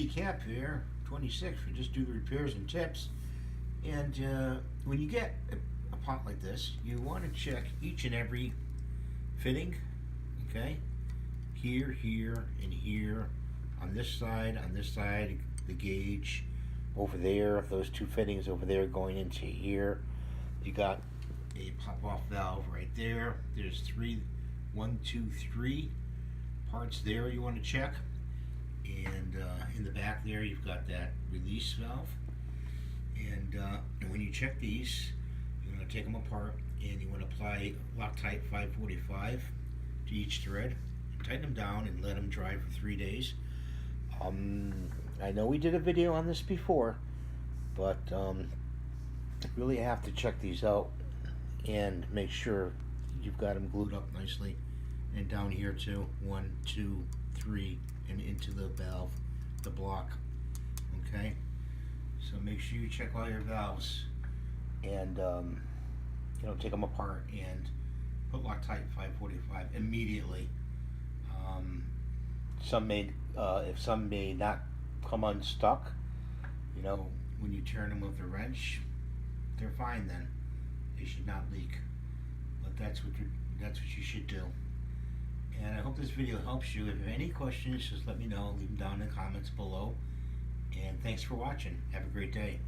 easy cap here, 26. We just do the repairs and tips. And when you get a pot like this, you want to check each and every fitting, okay? Here, here, and here. On this side, the gauge. Over there, those two fittings over there going into here. You got a pop-off valve right there. There's one, two, three parts there you want to check. And in the back there, you've got that release valve. And when you check these, you want to take them apart and you want to apply Loctite 545 to each thread. Tighten them down and let them dry for 3 days. I know we did a video on this before, but really have to check these out and make sure you've got them glued up nicely. And down here too, 1, 2, 3, and into the valve, the block. Okay, so make sure you check all your valves and take them apart and put Loctite 545 immediately. If some may not come unstuck, when you turn them with a wrench, they're fine then. They should not leak. But that's what you should do. And I hope this video helps you. If you have any questions, just let me know. Leave them down in the comments below. And thanks for watching. Have a great day.